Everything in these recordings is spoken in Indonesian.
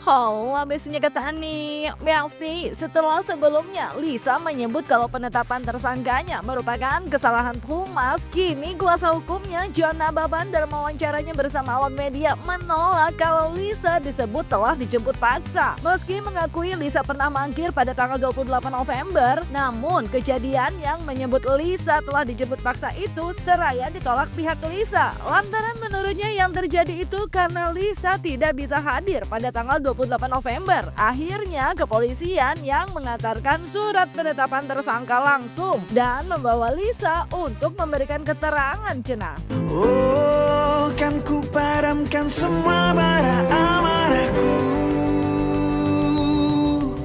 Halo, biasanya kata Ani. Besti, setelah sebelumnya Lisa menyebut kalau penetapan tersangkanya merupakan kesalahan humas, kini kuasa hukumnya John Nababan dalam wawancaranya bersama awak media menolak kalau Lisa disebut telah dijemput paksa. Meski mengakui Lisa pernah mangkir pada tanggal 28 November, namun kejadian yang menyebut Lisa telah dijemput paksa itu seraya ditolak pihak Lisa. Lantaran menurutnya yang terjadi itu karena Lisa tidak bisa hadir pada tanggal 28 November. Akhirnya kepolisian yang mengantarkan surat penetapan tersangka langsung dan membawa Lisa untuk memberikan keterangan cenah. Oh, kan ku padamkan semua bara amarahku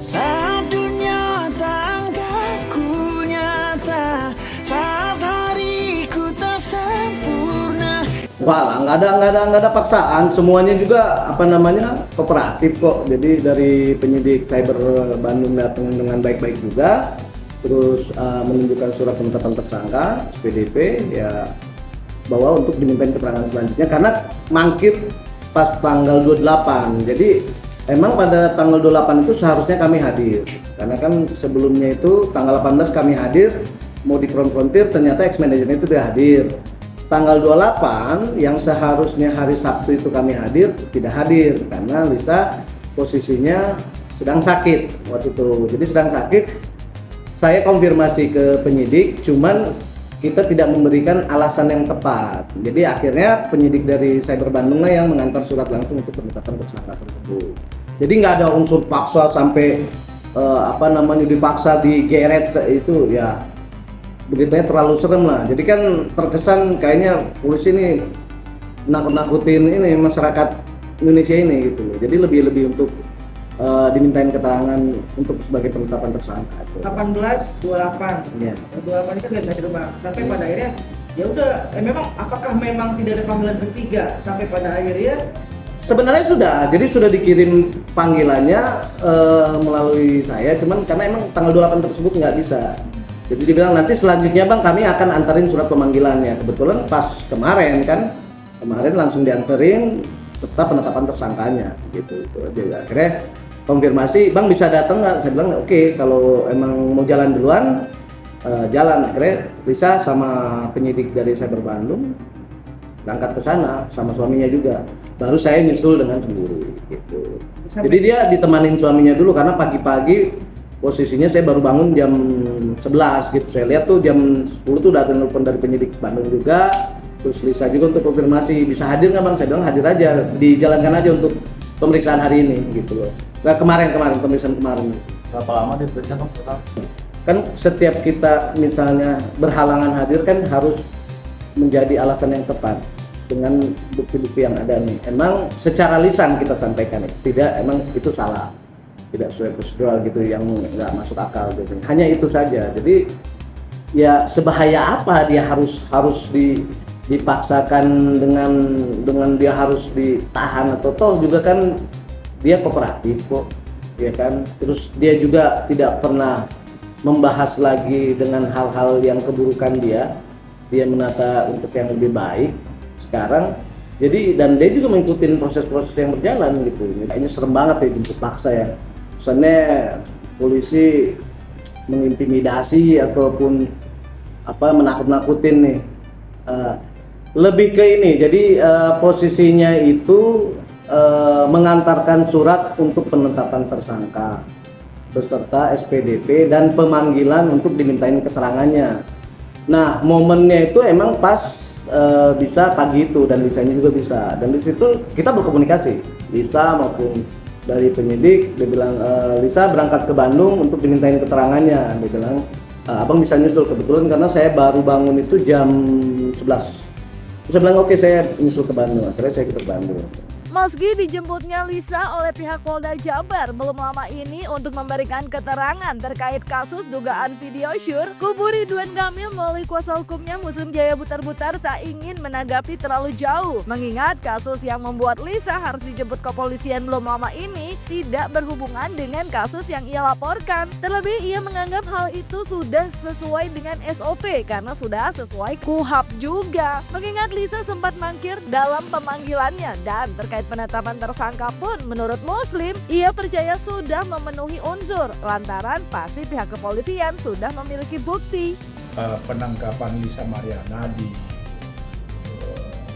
saat dunia tak anggapku nyata, saat hariku tak sempurna. Wah, nggak ada paksaan, semuanya juga kooperatif kok. Jadi dari penyidik Cyber Bandung datang dengan baik-baik juga, terus menunjukkan surat penetapan tersangka SPDP ya, bahwa untuk dimintain keterangan selanjutnya karena mangkir pas tanggal 28. Jadi emang pada tanggal 28 itu seharusnya kami hadir, karena kan sebelumnya itu tanggal 18 kami hadir mau dikonfrontir, ternyata ex-manajernya itu sudah hadir. Tanggal 28 yang seharusnya hari Sabtu itu kami hadir, tidak hadir karena Lisa posisinya sedang sakit waktu itu. Jadi sedang sakit, saya konfirmasi ke penyidik, cuman kita tidak memberikan alasan yang tepat. Jadi akhirnya penyidik dari Cyber Bandung lah yang mengantar surat langsung untuk penetapan tersangka tersebut. Jadi nggak ada unsur paksa sampai dipaksa digeret itu ya. Beritanya terlalu serem lah. Jadi kan terkesan kayaknya polisi ini nakut-nakutin ini masyarakat Indonesia ini gitu. Jadi lebih untuk dimintain keterangan untuk sebagai penetapan tersangka. 18-28. Iya. 28 itu nggak bisa dirubah sampai pada akhirnya ya udah. Memang apakah memang tidak ada panggilan ketiga sampai pada akhirnya? Sebenarnya sudah. Jadi sudah dikirim panggilannya melalui saya. Cuman karena emang tanggal 28 tersebut nggak bisa. Jadi dibilang nanti selanjutnya Bang kami akan anterin surat pemanggilannya. Kebetulan pas kemarin langsung dianterin serta penetapan tersangkanya gitu. Jadi akhirnya konfirmasi, Bang bisa datang nggak? Saya bilang oke, kalau emang mau jalan duluan jalan. Akhirnya Lisa sama penyidik dari Cyber Bandung berangkat ke sana sama suaminya juga. Baru saya nyusul dengan sendiri gitu. Jadi dia ditemanin suaminya dulu karena pagi-pagi posisinya saya baru bangun jam 11 gitu. Saya lihat tuh jam 10 tuh udah ada telepon dari penyidik Bandung juga. Terus Lisa juga untuk konfirmasi bisa hadir nggak Bang? Saya bilang hadir aja, dijalankan aja untuk pemeriksaan hari ini gitu loh. Nah, kemarin pemeriksaan kemarin. Berapa lama diperiksa Bang total? Kan setiap kita misalnya berhalangan hadir kan harus menjadi alasan yang tepat dengan bukti-bukti yang ada nih. Emang secara lisan kita sampaikan tidak, emang itu salah, tidak sesuai prosedural gitu, yang nggak masuk akal gitu. Hanya itu saja. Jadi ya sebahaya apa dia harus dipaksakan dengan dia harus ditahan, atau toh juga kan dia kooperatif kok, ya kan. Terus dia juga tidak pernah membahas lagi dengan hal-hal yang keburukan dia menata untuk yang lebih baik sekarang. Jadi dan dia juga mengikuti proses-proses yang berjalan gitu. Kayaknya serem banget ya jemput paksa ya. Misalnya polisi mengintimidasi ataupun menakut-nakutin nih. Lebih ke ini, jadi posisinya itu mengantarkan surat untuk penetapan tersangka beserta SPDP dan pemanggilan untuk dimintain keterangannya. Nah, momennya itu emang pas bisa pagi itu, dan Lisanya juga bisa. Dan di situ kita berkomunikasi, Lisa maupun dari penyidik. Dia bilang Lisa berangkat ke Bandung untuk dimintain keterangannya. Dia bilang Abang bisa nyusul, kebetulan karena saya baru bangun itu jam 11. Terus saya bilang oke, saya nyusul ke Bandung. Akhirnya saya ke Bandung. Meski dijemputnya Lisa oleh pihak Polda Jabar belum lama ini untuk memberikan keterangan terkait kasus dugaan video syur, kubu Ridwan Kamil melalui kuasa hukumnya Muslim Jaya Butar-Butar tak ingin menanggapi terlalu jauh, mengingat kasus yang membuat Lisa harus dijemput kepolisian belum lama ini tidak berhubungan dengan kasus yang ia laporkan. Terlebih ia menganggap hal itu sudah sesuai dengan SOP karena sudah sesuai KUHP juga. Mengingat Lisa sempat mangkir dalam pemanggilannya dan terkait penetapan tersangka pun menurut Muslim ia percaya sudah memenuhi unsur lantaran pasti pihak kepolisian sudah memiliki bukti. Penangkapan Lisa Mariana di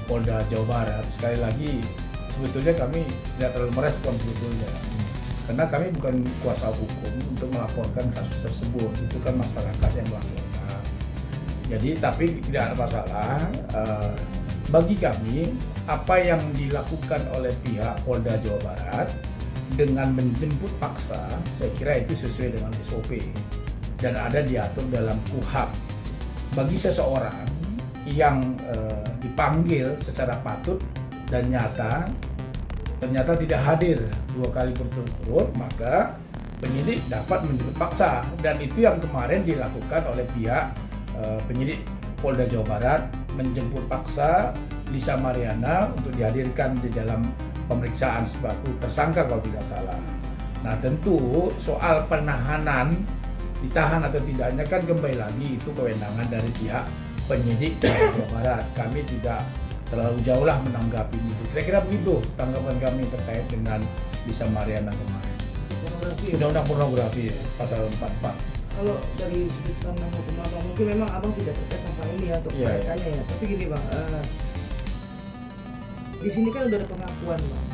Polda Jawa Barat, sekali lagi sebetulnya kami tidak terlalu merespon sebetulnya karena kami bukan kuasa hukum untuk melaporkan kasus tersebut, itu kan masyarakat yang melaporkan. Jadi tapi tidak ada masalah. Bagi kami apa yang dilakukan oleh pihak Polda Jawa Barat dengan menjemput paksa, saya kira itu sesuai dengan SOP dan ada diatur dalam KUHP. Bagi seseorang yang dipanggil secara patut dan nyata ternyata tidak hadir 2 kali berturut-turut, maka penyidik dapat menjemput paksa, dan itu yang kemarin dilakukan oleh pihak penyidik Polda Jawa Barat, menjemput paksa Lisa Mariana untuk dihadirkan di dalam pemeriksaan sebagai tersangka kalau tidak salah. Nah tentu soal penahanan, ditahan atau tidaknya kan kembali lagi itu kewenangan dari pihak penyidik Jawa Barat. Kami tidak terlalu jauh lah menanggapi itu. Kira-kira begitu tanggapan kami terkait dengan Lisa Mariana kemarin. Undang-undang pornografi pasal 44. Kalau dari sudut pandang hukum abang, mungkin memang abang tidak terkait masalah ini ya untuk mereka ya. Tapi gini bang, di sini kan udah ada pengakuan bang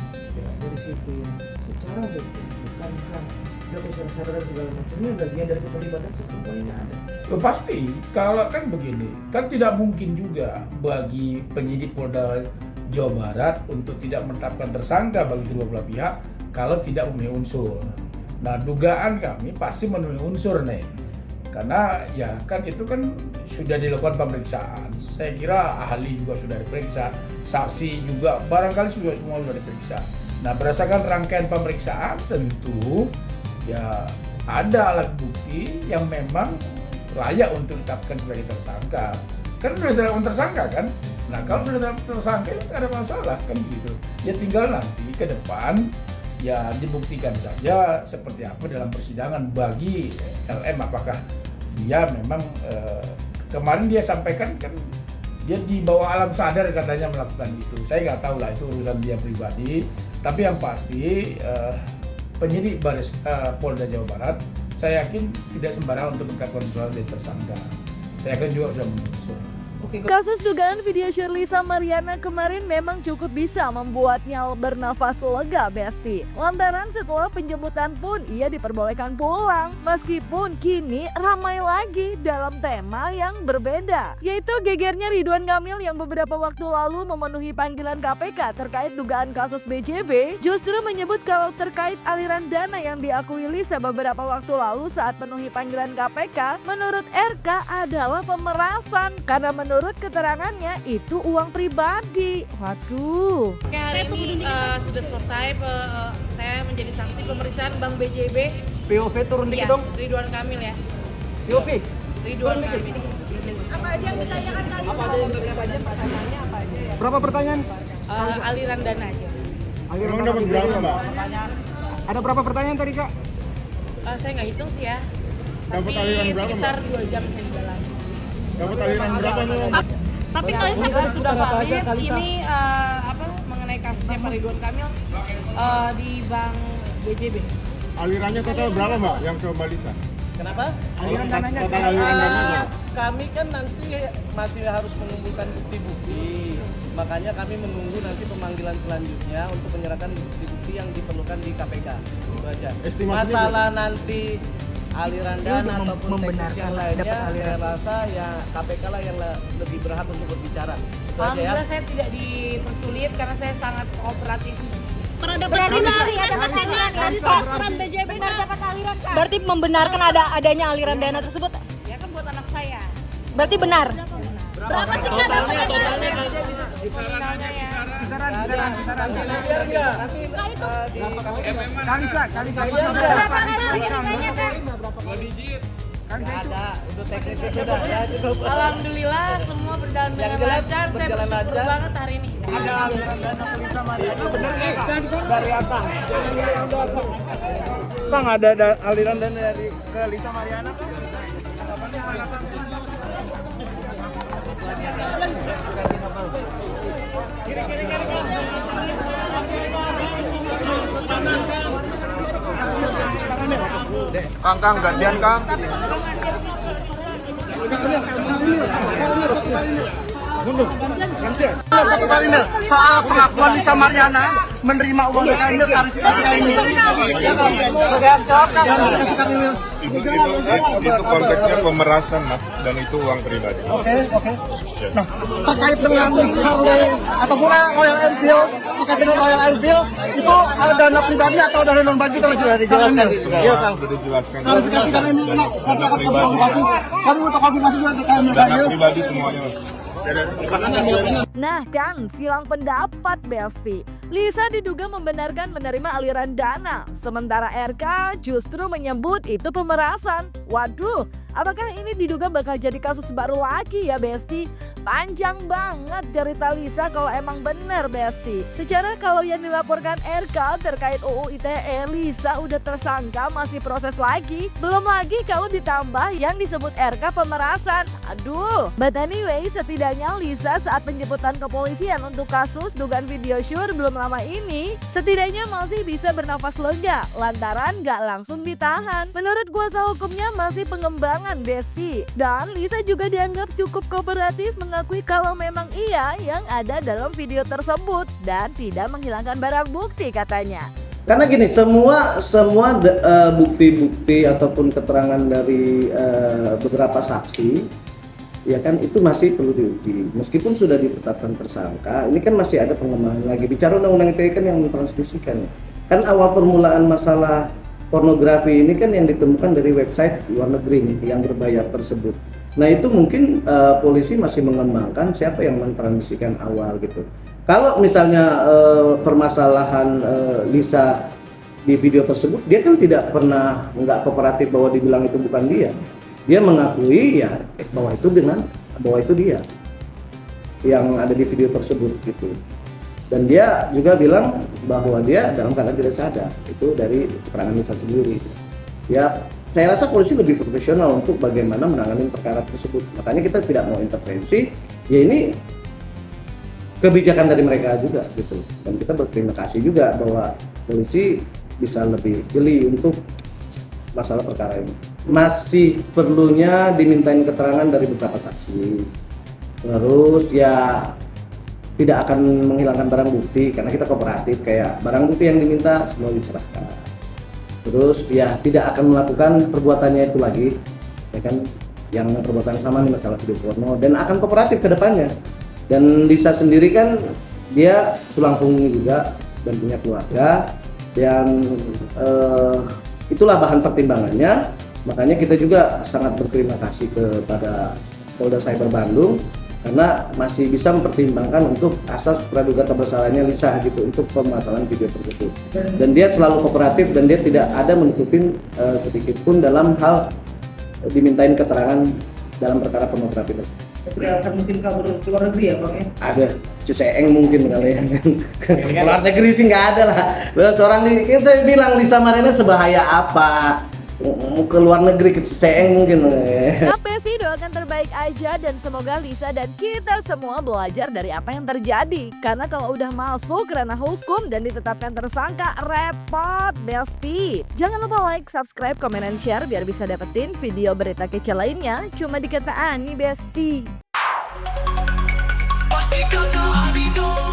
dari situ ya. Secara hukum bukankah ada unsur-unsur dan segala macamnya bagian dari keterlibatan si perempuan ini ada? Pasti, kalau kan begini, kan tidak mungkin juga bagi penyidik Polda Jawa Barat untuk tidak menetapkan tersangka bagi kedua belah pihak kalau tidak memenuhi unsur. Nah, dugaan kami pasti memenuhi unsur nih, karena ya kan itu kan sudah dilakukan pemeriksaan. Saya kira ahli juga sudah diperiksa, saksi juga barangkali sudah semua sudah diperiksa. Nah, berdasarkan rangkaian pemeriksaan tentu ya ada alat bukti yang memang layak untuk ditetapkan sebagai tersangka. Kan sudah ditetapkan tersangka kan? Nah, kalau sudah ditetapkan tersangka itu tidak ada masalah kan gitu. Ya tinggal nanti ke depan ya dibuktikan saja seperti apa dalam persidangan bagi LM, apakah dia memang kemarin dia sampaikan kan dia di bawah alam sadar katanya melakukan itu. Saya nggak tahu lah, itu urusan dia pribadi. Tapi yang pasti penyidik Polda Jawa Barat saya yakin tidak sembarangan untuk menetapkan sebagai tersangka. Saya yakin juga sudah menyusun. Kasus dugaan video syur Lisa Mariana kemarin memang cukup bisa membuatnya bernafas lega, Besti. Lantaran setelah penjemputan pun ia diperbolehkan pulang. Meskipun kini ramai lagi dalam tema yang berbeda, yaitu gegernya Ridwan Kamil yang beberapa waktu lalu memenuhi panggilan KPK terkait dugaan kasus BJB, justru menyebut kalau terkait aliran dana yang diakui Lisa beberapa waktu lalu saat penuhi panggilan KPK, menurut RK adalah pemerasan karena menurut keterangannya itu uang pribadi. Waduh. Oke, hari ini sudah selesai saya menjadi saksi pemeriksaan Bank BJB. POV turun dikit dong. Ridwan Kamil ya. POV. Ridwan Kamil. Apa aja yang ditanyakan tadi? Apa aja yang beberapa jam pertanyaannya apa aja ya? Berapa pertanyaan? Aliran dana aja. Aliran dana berapa mbak? Ada berapa pertanyaan tadi kak? Saya nggak hitung sih ya. Tapi sekitar 2 jam saya di dalam. Dapat aliran berapa nih? Tapi kalian sudah valid ini mengenai kasusnya Pak Ridwan Kamil di Bank BJB. Alirannya total berapa mbak yang ke Mbak Lisa? Kenapa? Aliran dananya total aliran dananya. Kami kan nanti masih harus mengumpulkan bukti-bukti. Makanya kami menunggu nanti pemanggilan selanjutnya untuk menyerahkan bukti-bukti yang diperlukan di KPK. Itu aja. Masalah nanti aliran dana ataupun teknis yang lainnya, saya rasa ya KPK lah yang lebih berhak untuk berbicara. Alhamdulillah saya tidak dipersulit karena saya sangat kooperatif. Berarti membenarkan adanya aliran dana tersebut? Ya kan buat anak saya. Berarti benar? Berapa sih totalnya? Ada, untuk teknisnya sudah ya cukup. Alhamdulillah semua berjalan dengan Yang jelas lancar. Saya berjalan bersyukur lancar. banget hari ini. Ada aliran dana ke Lisa Mariana benar nggak dari Akang? Kang ada aliran dana dari ke Lisa Mariana kan? Tanggapannya mana Kang? Kang gantian Kang. Soal pengakuan Lisa Mariana menerima uang dari Emil, klarifikasi kami. Itu konteksnya pemerasan Mas, dan itu uang pribadi. Oke. Nah, terkait dengan Harley ataupun Royal Enfield, itu ada dana pribadi atau dana non budget kalau sudah dijelaskan? Iya, Kang. Sudah dijelaskan. Klarifikasi kami ini, kami untuk konfirmasi juga terkait dengan Dana pribadi semuanya Mas. Nah kan, silang pendapat Besti. Lisa diduga membenarkan menerima aliran dana, sementara RK justru menyebut itu pemerasan. Waduh, apakah ini diduga bakal jadi kasus baru lagi ya Besti? Panjang banget cerita Lisa kalau emang bener Besti. Secara kalau yang dilaporkan RK terkait UU ITE, Lisa udah tersangka masih proses lagi. Belum lagi kalau ditambah yang disebut RK pemerasan. Aduh, but anyway setidaknya Lisa saat penjemputan kepolisian untuk kasus dugaan video syur belum lama ini, setidaknya masih bisa bernafas lega lantaran gak langsung ditahan. Menurut kuasa hukumnya masih pengembangan Besti. Dan Lisa juga dianggap cukup kooperatif mengakui kalau memang ia yang ada dalam video tersebut dan tidak menghilangkan barang bukti katanya. Karena gini, semua bukti-bukti ataupun keterangan dari beberapa saksi ya kan itu masih perlu diuji. Meskipun sudah ditetapkan tersangka, ini kan masih ada pengembangan lagi. Bicara undang-undang ITE kan yang mentransmisikan. Kan awal permulaan masalah pornografi ini kan yang ditemukan dari website luar negeri nih, yang berbayar tersebut. Nah itu mungkin polisi masih mengembangkan siapa yang mentransmisikan awal gitu. Kalau misalnya permasalahan Lisa di video tersebut, dia kan tidak pernah nggak kooperatif bahwa dibilang itu bukan dia. Dia mengakui ya bahwa itu dia yang ada di video tersebut gitu. Dan dia juga bilang bahwa dia dalam keadaan tidak sadar. Itu dari keterangan Lisa sendiri. Ya, saya rasa polisi lebih profesional untuk bagaimana menangani perkara tersebut. Makanya kita tidak mau intervensi. Ya ini kebijakan dari mereka juga gitu. Dan kita berterima kasih juga bahwa polisi bisa lebih jeli untuk masalah perkara ini. Masih perlunya dimintain keterangan dari beberapa saksi. Terus ya tidak akan menghilangkan barang bukti karena kita kooperatif, kayak barang bukti yang diminta semua diserahkan. Terus ya tidak akan melakukan perbuatannya itu lagi, ya kan, yang perbuatan sama nih masalah video porno, dan akan kooperatif ke depannya. Dan Lisa sendiri kan dia tulang punggung juga dan punya keluarga, dan itulah bahan pertimbangannya. Makanya kita juga sangat berterima kasih kepada Polda Cyber Bandung karena masih bisa mempertimbangkan untuk asas praduga bersalahnya Lisa gitu untuk permasalahan video tersebut. Dan dia selalu kooperatif dan dia tidak ada menutupin sedikit pun dalam hal dimintain keterangan dalam perkara pornografi tersebut. Tidak akan mungkin kabur ke luar negeri ya Bang ya? Ada, Cuseeng mungkin kali ya. Luar negeri sih nggak ada lah. Seorang ini kan saya bilang Lisa Mariana sebahaya apa? Ke luar negeri ke Cuseeng mungkin. Apa sih, doakan terbaik aja dan semoga Lisa dan kita semua belajar dari apa yang terjadi. Karena kalau udah masuk ranah hukum dan ditetapkan tersangka, repot Besti. Jangan lupa like, subscribe, komen, dan share biar bisa dapetin video berita kece lainnya cuma di Kata Ani Besti. Pasti kakak Abidon.